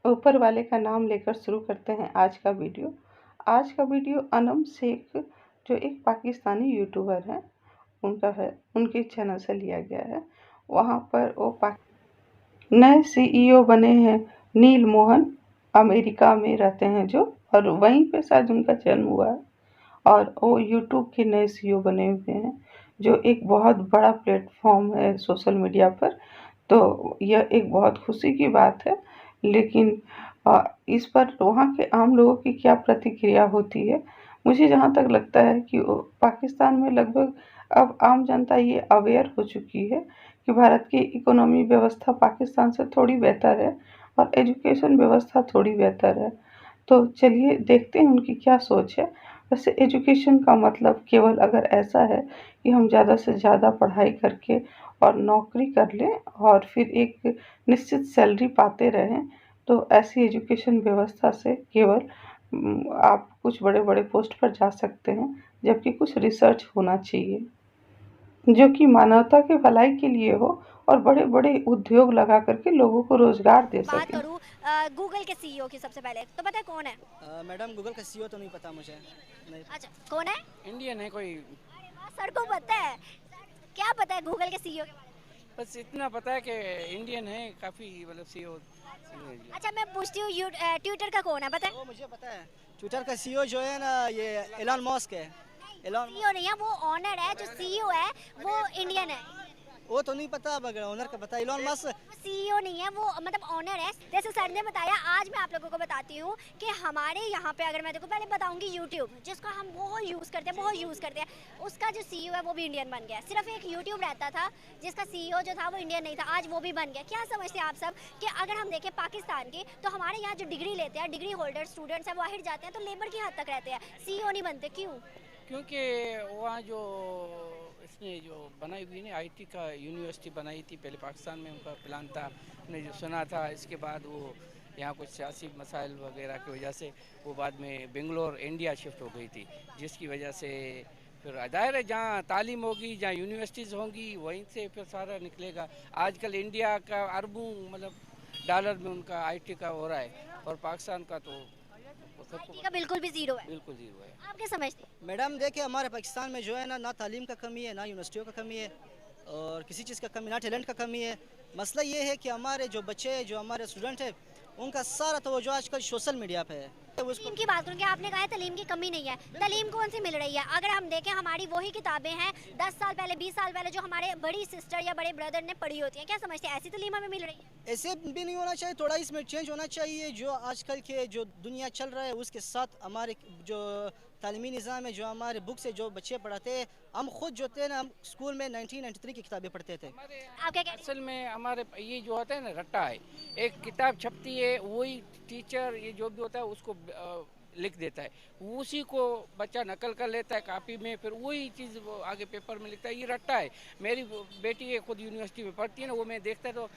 ऊपर वाले का नाम लेकर शुरू करते हैं आज का वीडियो। आज का वीडियो अनम शेख जो एक पाकिस्तानी यूट्यूबर हैं उनका है, उनके चैनल से लिया गया है। वहाँ पर वो नए सीईओ बने हैं। नील मोहन अमेरिका में रहते हैं जो, और वहीं पे शायद उनका जन्म हुआ है। और वो यूट्यूब के नए सीईओ बने हुए हैं जो एक बहुत बड़ा प्लेटफॉर्म है सोशल मीडिया पर। तो यह एक बहुत खुशी की बात है। लेकिन इस पर वहाँ के आम लोगों की क्या प्रतिक्रिया होती है? मुझे जहाँ तक लगता है कि पाकिस्तान में लगभग अब आम जनता ये अवेयर हो चुकी है कि भारत की इकोनॉमी व्यवस्था पाकिस्तान से थोड़ी बेहतर है और एजुकेशन व्यवस्था थोड़ी बेहतर है। तो चलिए देखते हैं उनकी क्या सोच है। वैसे एजुकेशन का मतलब केवल अगर ऐसा है कि हम ज़्यादा से ज़्यादा पढ़ाई करके और नौकरी कर लें और फिर एक निश्चित सैलरी पाते रहें, तो ऐसी एजुकेशन व्यवस्था से केवल आप कुछ बड़े बड़े पोस्ट पर जा सकते हैं, जबकि कुछ रिसर्च होना चाहिए जो कि मानवता के भलाई के लिए हो और बड़े बड़े उद्योग लगा करके लोगों को रोजगार दे बात सके। करूँ गूगल के सीईओ की सबसे पहले तो पता है कौन है? मैडम गूगल का सीईओ तो नहीं पता मुझे। नहीं। अच्छा कौन है? इंडियन है कोई। अरे वाह, सर को पता है। क्या पता है गूगल के सीईओ के बारे में? बस इतना पता है कि इंडियन है, काफ़ी मतलब सीईओ। अच्छा मैं पूछती हूँ ट्विटर का कौन है पता है? वो मुझे पता है। ट्विटर का सीईओ जो है ना, ये एलन मस्क है। एलन सीईओ नहीं है, वो ऑनर है। जो सीईओ है वो इंडियन है। वो तो नहीं पता, मगर ओनर का पता। एलन मस्क सीईओ नहीं है, वो मतलब ऑनर है। जैसे सर ने बताया, आज मैं आप लोगों को बताती हूँ कि हमारे यहाँ पे, अगर मैं देखो पहले बताऊंगी यूट्यूब जिसका हम बहुत यूज़ करते हैं, उसका जो सीईओ है वो भी इंडियन बन गया। सिर्फ एक यूट्यूब रहता था जिसका सीईओ जो था वो इंडियन नहीं था, आज वो भी बन गया। क्या समझते हैं आप सब कि अगर हम देखें पाकिस्तान की, तो हमारे यहाँ जो डिग्री लेते हैं, डिग्री होल्डर स्टूडेंट्स हैं, वो बाहर जाते हैं तो लेबर की हद तक रहते हैं, सीईओ नहीं बनते। क्यों? क्योंकि वहाँ जो इसने जो बनाई हुई ने आईटी का यूनिवर्सिटी बनाई थी, पहले पाकिस्तान में उनका प्लान था, हमने जो सुना था। इसके बाद वो यहाँ कुछ सियासी मसाइल वगैरह की वजह से वो बाद में बेंगलोर इंडिया शिफ्ट हो गई थी, जिसकी वजह से फिर दायरा जहाँ तालीम होगी, जहाँ यूनिवर्सिटीज़ होंगी, वहीं से फिर सारा निकलेगा। आजकल इंडिया का अरबों मतलब डॉलर में उनका आईटी का हो रहा है, और पाकिस्तान का तो आईटी का बिल्कुल भी जीरो है। बिल्कुल जीरो है। आप क्या समझते हैं? मैडम देखिए, हमारे पाकिस्तान में जो है ना तालीम का कमी है, ना यूनिवर्सिटियों का कमी है, और किसी चीज़ का कमी, ना टैलेंट का कमी है। मसला ये है कि हमारे जो बच्चे, जो हमारे स्टूडेंट हैं, उनका सारा तवज्जो आजकल सोशल मीडिया पे है। तलीम की बात करूँ कि आपने कहा है तलीम की कमी नहीं है। तलीम कौन सी मिल रही है? अगर हम देखें, हमारी वही किताबें हैं 10 साल पहले, 20 साल पहले जो हमारे बड़ी सिस्टर या बड़े ब्रदर ने पढ़ी होती हैं। क्या समझते हैं, ऐसी तलीम हमें मिल रही है? ऐसे भी नहीं होना चाहिए, थोड़ा इसमें चेंज होना चाहिए। जो आजकल के जो दुनिया चल रहा है उसके साथ हमारे जो तालीमी निज़ाम है, जो हमारे बुक से जो बच्चे पढ़ाते हैं, हम खुद जो थे ना, हम स्कूल में 1993 की किताबें पढ़ते थे। आप क्या कह रहे हैं? असल में हमारे ये जो होता है ना, रट्टा है। एक किताब छपती है, वही टीचर ये जो भी होता है उसको लिख देता है, उसी को बच्चा नकल कर लेता है कॉपी में, फिर वही चीज़ वो आगे पेपर में लिखता है। ये रट्टा है। मेरी बेटी है, खुद यूनिवर्सिटी में पढ़ती है ना, वो मैं देखता है तो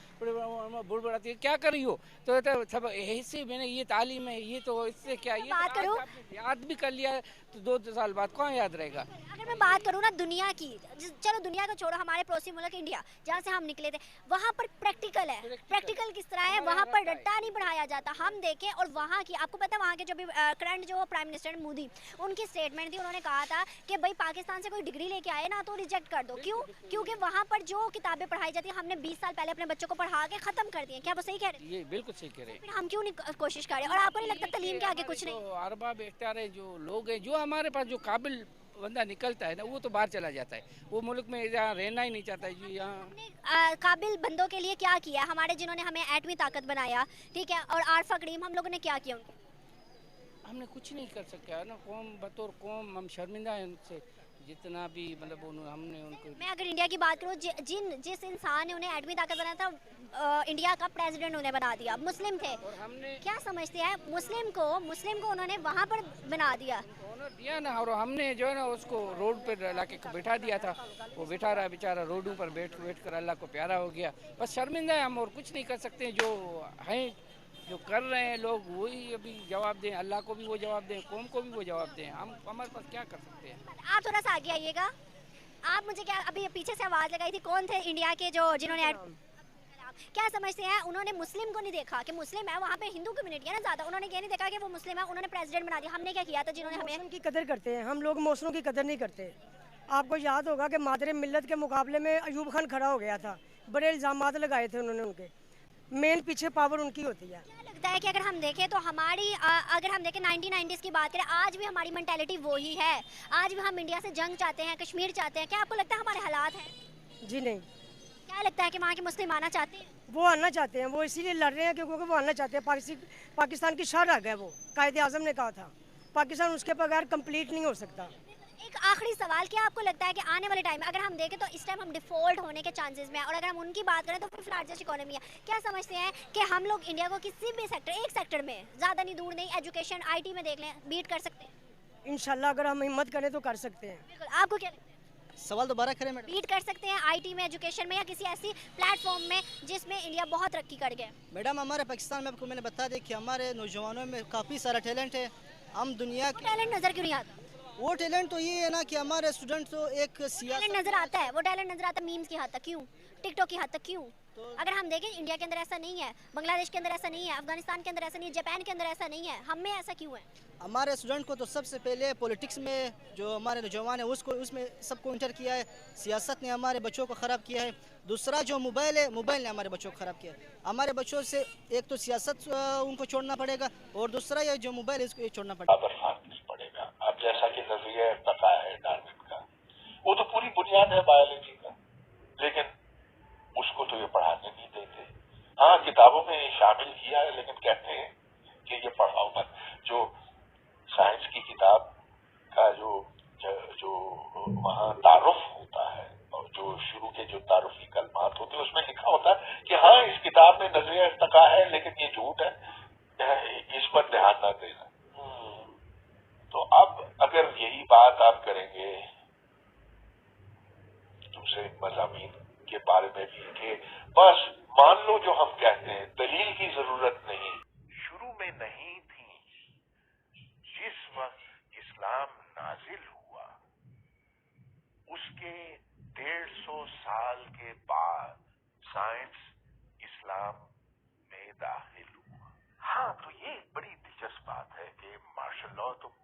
बुड़बड़ाती है, क्या कर रही हो? तो सब ऐसे मैंने ये तालीम है, ये तो इससे क्या, ये बात तो करूं? आपने याद भी कर लिया तो 2 साल बाद कौन याद रहेगा? अगर मैं बात करूँ ना दुनिया की, चलो दुनिया को छोड़ो, हमारे पड़ोसी मुल्क इंडिया जहाँ से हम निकले थे, वहाँ पर प्रैक्टिकल है। प्रैक्टिकल किस तरह है? वहाँ पर रट्टा नहीं पढ़ाया जाता। हम देखें, और वहाँ की आपको पता है, वहाँ के जो भी करंट जो प्राइम मिनिस्टर मोदी, उनकी स्टेटमेंट थी, उन्होंने कहा था कि भाई पाकिस्तान से कोई डिग्री लेके आए ना तो रिजेक्ट कर दो। क्यों? क्योंकि वहाँ पर जो किताबें पढ़ाई जाती है, हमने 20 साल पहले अपने बच्चों को पढ़ा के खत्म कर दिए। क्या वो सही कह रहे हैं? ये बिल्कुल सही कह रहे हैं। फिर हम क्यों नहीं कोशिश कर रहे? और आपको नहीं लगता तलीम के आगे कुछ नहीं? तो अरबाब इख्तियार है, जो लोग हैं, जो हमारे पास जो काबिल बंदा निकलता है ना, वो तो बाहर चला जाता है, वो मुल्क में यहाँ रहना ही नहीं चाहता है जी। यहाँ काबिल बंदों के लिए क्या किया हमारे, जिन्होंने हमें एटमी ताकत बनाया, ठीक है, और आरफा करीम, हम लोगों ने क्या किया उनके? हमने कुछ नहीं कर सका है ना, कौम बतौर कौम हम शर्मिंदा हैं उनसे, जितना भी मतलब हमने उनको। मैं अगर इंडिया की बात करूँ, जिस इंसान ने उन्हें एटमी ताकत बनाया था, इंडिया का प्रेसिडेंट उन्हें बना दिया। मुस्लिम थे, और हमने क्या समझते हैं? मुस्लिम को उन्होंने वहाँ पर बना दिया, ऑनर दिया ना, और हमने जो है ना उसको रोड पर ला के बैठा दिया था। वो बैठा रहा बेचारा रोडों पर, बैठ कर अल्लाह को प्यारा हो गया। बस शर्मिंदा है हम, और कुछ नहीं कर सकते। जो हैं, जो कर रहे हैं लोग, वही अभी जवाब दें, अल्लाह को भी वो जवाब दें, कौम को भी वो जवाब दें। हम हमारे पास क्या कर सकते हैं? आप थोड़ा सा आगे आइएगा। आप मुझे क्या, अभी पीछे से आवाज़ लगाई थी, कौन थे इंडिया के जो जिन्होंने आप क्या समझते हैं? उन्होंने मुस्लिम को नहीं देखा कि मुस्लिम है, वहाँ पे हिंदू कम्युनिटी है ना ज़्यादा, उन्होंने ये नहीं देखा कि वो मुस्लिम है, उन्होंने प्रेसिडेंट बना दिया। हमने क्या किया था जिन्होंने हमें मौसम की कदर करते हैं, हम लोग मौसमों की कदर नहीं करते। आपको याद होगा कि मादरे मिल्लत के मुकाबले में अयूब खान खड़ा हो गया था, बड़े इल्ज़ामात लगाए थे उन्होंने, उनके मेन पीछे पावर उनकी होती है। क्या लगता है कि अगर हम देखें तो हमारी अगर हम देखें 1990s की बात करें, आज भी हमारी मेंटालिटी वही है, आज भी हम इंडिया से जंग चाहते हैं, कश्मीर चाहते हैं, क्या आपको लगता है हमारे हालात हैं? जी नहीं, क्या लगता है कि वहाँ के मुस्लिम आना चाहते हैं? वो आना चाहते हैं, वो इसीलिए लड़ रहे हैं क्योंकि वो आना चाहते हैं। पाकिस्तान की शरह है, वो कायदे आज़म ने कहा था पाकिस्तान उसके बगैर कंप्लीट नहीं हो सकता। एक आखिरी सवाल, क्या आपको लगता है कि आने वाले टाइम में अगर हम देखें तो इस टाइम हम डिफॉल्ट होने के चांसेस में हैं, और अगर हम उनकी बात करें तो फिफ्थ लार्जेस्ट इकोनॉमी है, क्या समझते हैं कि हम लोग इंडिया को किसी भी सेक्टर, एक सेक्टर में, ज़्यादा नहीं दूर नहीं, एजुकेशन आईटी में देख लें, बीट कर सकते हैं? इंशाल्लाह अगर हम हिम्मत करें तो कर सकते हैं। बिल्कुल। आपको क्या लगता है? सवाल दोबारा करें मैडम। बीट कर सकते हैं आईटी में, एजुकेशन में, या किसी ऐसी प्लेटफॉर्म में जिसमें इंडिया बहुत तरक्की कर गया? मैडम हमारे पाकिस्तान में आपको मैंने बता दें कि हमारे नौजवानों में काफ़ी सारा टैलेंट है। हम दुनिया वो टैलेंट नज़र क्यों नहीं आता? वो टैलेंट तो ये है ना कि हमारे स्टूडेंट तो एक टैलेंट सियासत नजर आता है, वो टैलेंट नजर आता है मीम्स की हद तक, क्यों? टिकटॉक की हद तक क्यों? अगर हम देखें इंडिया के अंदर ऐसा नहीं है, बांग्लादेश के अंदर ऐसा नहीं है, अफगानिस्तान के अंदर ऐसा नहीं है, जापान के अंदर ऐसा नहीं है, हम में ऐसा क्यों है? हमारे स्टूडेंट को तो सबसे पहले पॉलिटिक्स में जो हमारे नौजवान है उसको उसमें सबको इंटर किया है। सियासत ने हमारे बच्चों को ख़राब किया है। दूसरा जो मोबाइल है, मोबाइल ने हमारे बच्चों को ख़राब किया है। हमारे बच्चों से एक तो सियासत उनको छोड़ना पड़ेगा, और दूसरा ये जो मोबाइल है इसको ये छोड़ना पड़ेगा। अब जैसा कि नजरिया पता है डार्विन का, वो तो पूरी बुनियाद है बायोलॉजी का, लेकिन उसको तो ये पढ़ाने नहीं देते। हाँ, किताबों में शामिल किया है, लेकिन कहते हैं कि ये पढ़ाओ मत। जो साइंस की किताब का जो वहाँ तारुफ होता है, और जो शुरू के जो तारुफी कलमात होते हैं उसमें लिखा होता है कि हाँ इस किताब में नजरिया इर्तका है, लेकिन ये झूठ है, इस पर ध्यान न देना। तो अब अगर यही बात आप करेंगे दूसरे मज़ामीन के बारे में भी कि बस मान लो जो हम कहते हैं, दलील की जरूरत नहीं, शुरू में नहीं थी। जिस वक्त इस्लाम नाजिल हुआ उसके 150 साल के बाद साइंस इस्लाम में दाखिल हुआ। हाँ, तो ये एक बड़ी दिलचस्प बात है कि मार्शल लॉ तो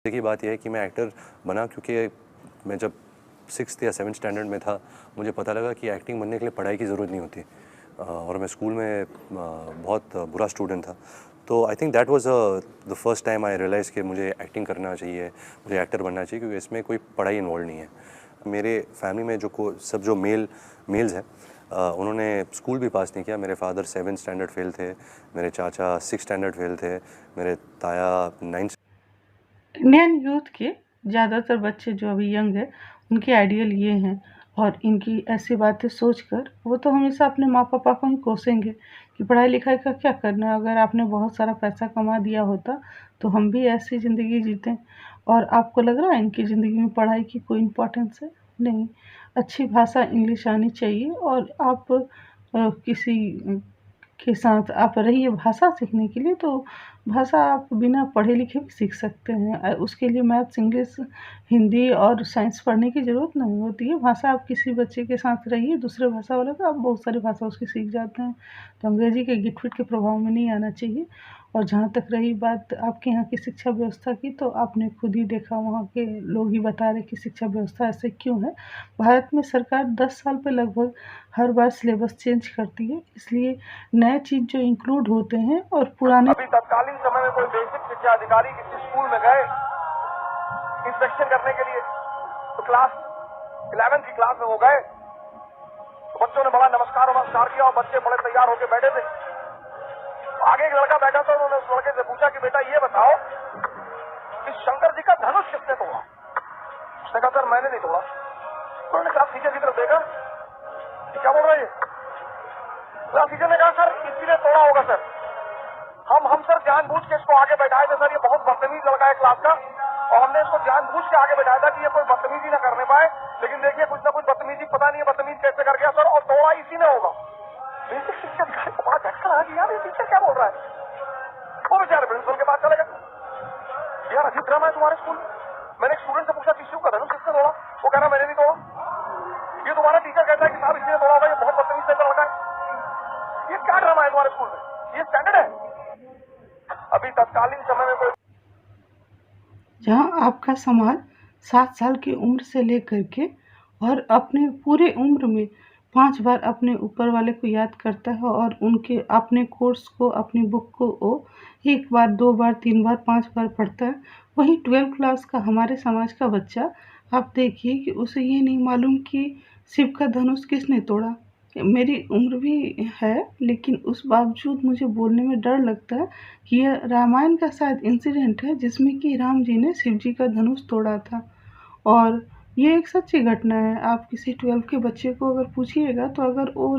की बात यह है कि मैं एक्टर बना क्योंकि मैं जब 6th या 7th स्टैंडर्ड में था मुझे पता लगा कि एक्टिंग बनने के लिए पढ़ाई की ज़रूरत नहीं होती, और मैं स्कूल में बहुत बुरा स्टूडेंट था। तो I think that was the first time I realise कि मुझे एक्टिंग करना चाहिए, मुझे एक्टर बनना चाहिए, क्योंकि इसमें कोई पढ़ाई इन्वॉल्व नहीं है। मेरे फैमिली में सब जो मेल्स हैं उन्होंने स्कूल भी पास नहीं किया। मेरे फादर 7th स्टैंडर्ड फेल थे, मेरे चाचा 6th स्टैंडर्ड फेल थे, मेरे ताया 9th। इंडियन यूथ के ज़्यादातर बच्चे जो अभी यंग है उनके आइडियल ये हैं, और इनकी ऐसी बातें सोचकर वो तो हमेशा अपने माँ पापा को ही कोसेंगे कि पढ़ाई लिखाई का क्या करना है, अगर आपने बहुत सारा पैसा कमा दिया होता तो हम भी ऐसी ज़िंदगी जीते। और आपको लग रहा है इनकी ज़िंदगी में पढ़ाई की कोई इम्पोर्टेंस है? नहीं। अच्छी भाषा इंग्लिश आनी चाहिए, और आप किसी के साथ आप रहिए भाषा सीखने के लिए, तो भाषा आप बिना पढ़े लिखे भी सीख सकते हैं। उसके लिए मैथ्स, इंग्लिश, हिंदी और साइंस पढ़ने की ज़रूरत नहीं होती है। भाषा आप किसी बच्चे के साथ रहिए, दूसरे भाषा वाले, तो आप बहुत सारी भाषा उसकी सीख जाते हैं। तो अंग्रेजी के गिटफिट के प्रभाव में नहीं आना चाहिए। और जहाँ तक रही बात आपके यहाँ की शिक्षा व्यवस्था की, तो आपने खुद ही देखा, वहाँ के लोग ही बता रहे कि शिक्षा व्यवस्था ऐसे क्यों है। भारत में सरकार 10 साल पे लगभग हर बार सिलेबस चेंज करती है, इसलिए नए चीज़ जो इंक्लूड होते हैं और पुराने। अभी तत्कालीन समय में कोई बेसिक शिक्षा अधिकारी किसी स्कूल में गए इंस्पेक्शन करने के लिए, तो क्लास 11th की क्लास में वो गए, तो बच्चों ने बड़ा नमस्कार किया और बच्चे बड़े तैयार होकर बैठे थे। आगे एक लड़का बैठा था, उन्होंने उस लड़के से पूछा कि बेटा ये बताओ कि शंकर जी का धनुष किसने तोड़ा? उसने कहा सर मैंने नहीं तोड़ा। उन्होंने क्लास टीचर की तरफ देखा, क्या बोल रहे हैं? क्लास टीचर ने कहा सर किसी ने तोड़ा होगा सर, हम सर जानबूझ के इसको आगे बैठाए थे सर, ये बहुत बदतमीज लड़का है क्लास का, और हमने इसको जानबूझ के आगे बैठाया था कि ये कोई बदतमीजी ना करने पाए, लेकिन देखिए कुछ ना कुछ बदतमीजी, पता नहीं है बदतमीज कैसे कर गया सर, और तोड़ा इसी ने होगा। बेसिक शिक्षा अधिकारी को बड़ा झटका लगा कि यार ये टीचर क्या बोल रहा है। वो बेचारे प्रिंसिपल के पास चले गए, यार अजीब ड्रामा है तुम्हारे स्कूल में। मैंने एक स्टूडेंट से पूछा शिशु का धनुष किसने तोड़ा? वो कह रहा मैंने नहीं तोड़ा। ये तुम्हारा टीचर कहता है कि साहब इसलिए तोड़ा होगा, ये बहुत बदतमीज से लड़का है। ये क्या ड्रामा है तुम्हारे स्कूल में? ये स्टैंडर्ड है? अभी तत्कालीन समय में कोई जहाँ आपका समाज 7 साल की उम्र से लेकर के और अपने पूरे उम्र में 5 बार अपने ऊपर वाले को याद करता है और उनके अपने कोर्स को, अपनी बुक को वो 1 बार, 2 बार, 3 बार, 5 बार पढ़ता है, वही 12 क्लास का हमारे समाज का बच्चा आप देखिए कि उसे ये नहीं मालूम कि शिव का धनुष किसने तोड़ा। मेरी उम्र भी है, लेकिन उस बावजूद मुझे बोलने में डर लगता है कि यह रामायण का शायद इंसिडेंट है जिसमें कि राम जी ने शिव जी का धनुष तोड़ा था। और ये एक सच्ची घटना है। आप किसी 12 के बच्चे को अगर पूछिएगा तो अगर वो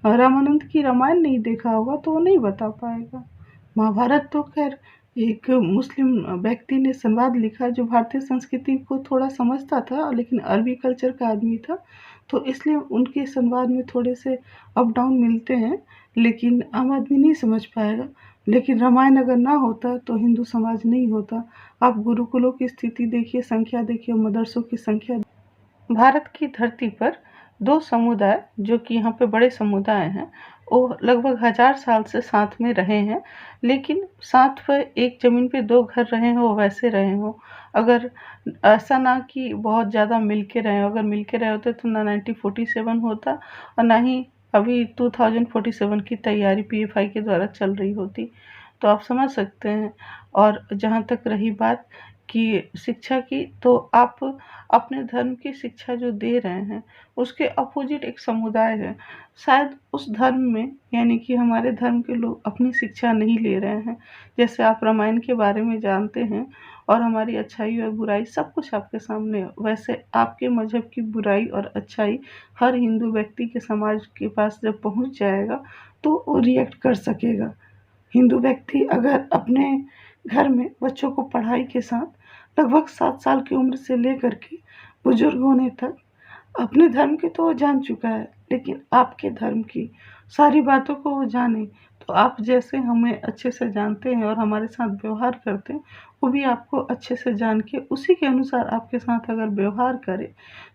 रामानंद की रामायण नहीं देखा होगा तो वो नहीं बता पाएगा। महाभारत तो खैर एक मुस्लिम व्यक्ति ने संवाद लिखा जो भारतीय संस्कृति को थोड़ा समझता था, लेकिन अरबी कल्चर का आदमी था, तो इसलिए उनके संवाद में थोड़े से अप डाउन मिलते हैं, लेकिन आम आदमी नहीं समझ पाएगा। लेकिन रामायण अगर ना होता तो हिंदू समाज नहीं होता। आप गुरुकुलों की स्थिति देखिए, संख्या देखिए, मदरसों की संख्या। भारत की धरती पर 2 समुदाय जो कि यहाँ पे बड़े समुदाय हैं, वो लगभग 1000 साल से साथ में रहे हैं, लेकिन साथ पर एक ज़मीन पे 2 घर रहे हों, वैसे रहे हों। अगर ऐसा ना कि बहुत ज़्यादा मिल के रहे हों, अगर मिल के रहे होते तो ना 1947 होता और ना ही अभी 2047 की तैयारी PFI के द्वारा चल रही होती। तो आप समझ सकते हैं। और जहाँ तक रही बात कि शिक्षा की, तो आप अपने धर्म की शिक्षा जो दे रहे हैं उसके अपोजिट एक समुदाय है, शायद उस धर्म में, यानी कि हमारे धर्म के लोग अपनी शिक्षा नहीं ले रहे हैं। जैसे आप रामायण के बारे में जानते हैं और हमारी अच्छाई और बुराई सब कुछ आपके सामने है, वैसे आपके मजहब की बुराई और अच्छाई हर हिंदू व्यक्ति के समाज के पास जब पहुंच जाएगा तो वो रिएक्ट कर सकेगा। हिंदू व्यक्ति अगर अपने घर में बच्चों को पढ़ाई के साथ लगभग 7 साल की उम्र से लेकर के बुजुर्ग होने तक अपने धर्म की तो वो जान चुका है, लेकिन आपके धर्म की सारी बातों को वो जाने, तो आप जैसे हमें अच्छे से जानते हैं और हमारे साथ व्यवहार करते हैं, वो भी आपको अच्छे से जान के उसी के अनुसार आपके साथ अगर व्यवहार करे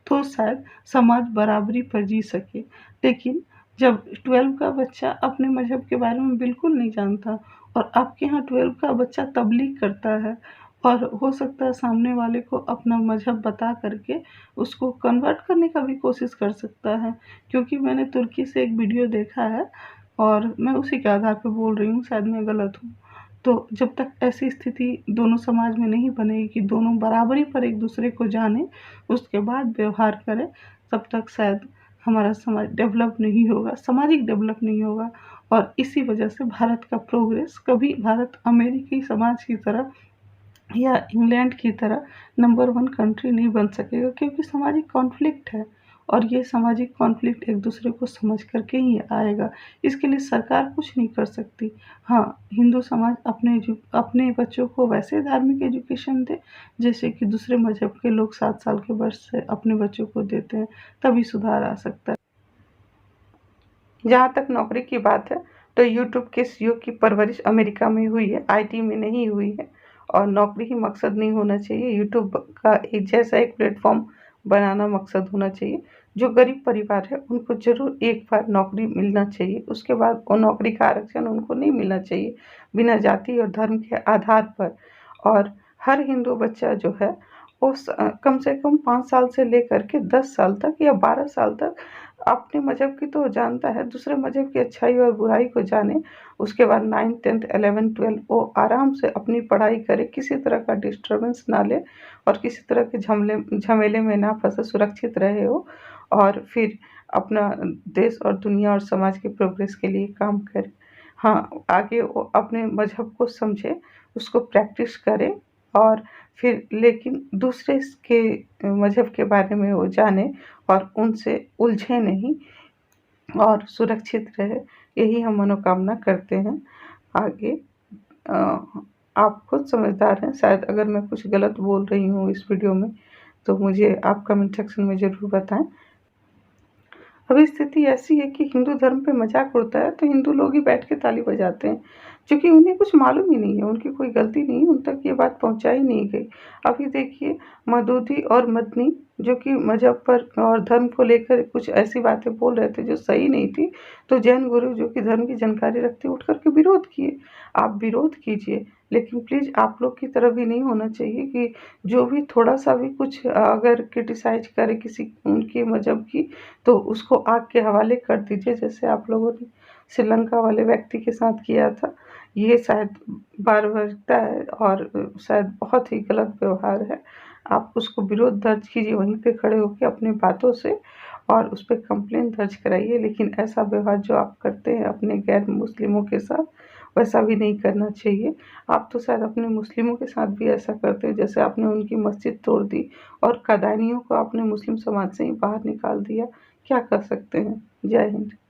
तो शायद समाज बराबरी पर जी सके। लेकिन जब 12 का बच्चा अपने मजहब के बारे में बिल्कुल नहीं जानता और आपके यहाँ 12 का बच्चा तबलीग करता है और हो सकता है सामने वाले को अपना मजहब बता करके उसको कन्वर्ट करने का भी कोशिश कर सकता है, क्योंकि मैंने तुर्की से एक वीडियो देखा है और मैं उसी के आधार पर बोल रही हूँ, शायद मैं गलत हूँ। तो जब तक ऐसी स्थिति दोनों समाज में नहीं बनेगी कि दोनों बराबरी पर एक दूसरे को जाने, उसके बाद व्यवहार करें, तब तक शायद हमारा समाज डेवलप नहीं होगा, सामाजिक डेवलप नहीं होगा। और इसी वजह से भारत का प्रोग्रेस कभी भारत अमेरिकी समाज की तरह या इंग्लैंड की तरह नंबर 1 कंट्री नहीं बन सकेगा, क्योंकि सामाजिक कॉन्फ्लिक्ट है और ये सामाजिक कॉन्फ्लिक्ट एक दूसरे को समझ करके ही आएगा। इसके लिए सरकार कुछ नहीं कर सकती। हाँ, हिंदू समाज अपने बच्चों को वैसे धार्मिक एजुकेशन दे जैसे कि दूसरे मजहब के लोग 7 साल के वर्ष से अपने बच्चों को देते हैं, तभी सुधार आ सकता है। जहाँ तक नौकरी की बात है तो यूट्यूब के CEO की परवरिश अमेरिका में हुई है, IT में नहीं हुई है। और नौकरी ही मकसद नहीं होना चाहिए, यूट्यूब का एक जैसा एक प्लेटफॉर्म बनाना मकसद होना चाहिए। जो गरीब परिवार है उनको ज़रूर एक बार नौकरी मिलना चाहिए, उसके बाद वो नौकरी का आरक्षण उनको नहीं मिलना चाहिए बिना जाति और धर्म के आधार पर। और हर हिंदू बच्चा जो है वो कम से कम 5 साल से लेकर के 10 साल तक या 12 साल तक अपने मजहब की तो जानता है, दूसरे मजहब की अच्छाई और बुराई को जाने। उसके बाद 9th 10th 11th 12 वो आराम से अपनी पढ़ाई करे, किसी तरह का डिस्टर्बेंस ना ले और किसी तरह के झमेले में ना फंसे, सुरक्षित रहे हो और फिर अपना देश और दुनिया और समाज के प्रोग्रेस के लिए काम करे। हाँ, आगे वो अपने मजहब को समझे, उसको प्रैक्टिस करे और फिर लेकिन दूसरे के मजहब के बारे में वो जाने और उनसे उलझे नहीं और सुरक्षित रहे, यही हम मनोकामना करते हैं। आगे आप खुद समझदार हैं, शायद अगर मैं कुछ गलत बोल रही हूँ इस वीडियो में तो मुझे आप कमेंट सेक्शन में ज़रूर बताएं। अभी स्थिति ऐसी है कि हिंदू धर्म पे मजाक उड़ता है तो हिंदू लोग ही बैठ के ताली बजाते हैं, क्योंकि उन्हें कुछ मालूम ही नहीं है, उनकी कोई गलती नहीं है, उन तक ये बात पहुंचाई नहीं गई। अभी देखिए मधुदी और मदनी जो कि मजहब पर और धर्म को लेकर कुछ ऐसी बातें बोल रहे थे जो सही नहीं थी, तो जैन गुरु जो कि धर्म की जानकारी रखते उठ करके विरोध किए। आप विरोध कीजिए, लेकिन प्लीज़ आप लोग की तरफ भी नहीं होना चाहिए कि जो भी थोड़ा सा भी कुछ अगर क्रिटिसाइज करे किसी उनके मजहब की, तो उसको आग के हवाले कर दीजिए, जैसे आप लोगों ने श्रीलंका वाले व्यक्ति के साथ किया था। ये शायद बारबरता है और शायद बहुत ही गलत व्यवहार है। आप उसको विरोध दर्ज कीजिए वहीं पे खड़े होकर अपनी बातों से, और उस पर कंप्लेन दर्ज कराइए। लेकिन ऐसा व्यवहार जो आप करते हैं अपने गैर मुस्लिमों के साथ, वैसा भी नहीं करना चाहिए। आप तो शायद अपने मुस्लिमों के साथ भी ऐसा करते हैं, जैसे आपने उनकी मस्जिद तोड़ दी और कादियानियों को आपने मुस्लिम समाज से ही बाहर निकाल दिया। क्या कर सकते हैं। जय हिंद।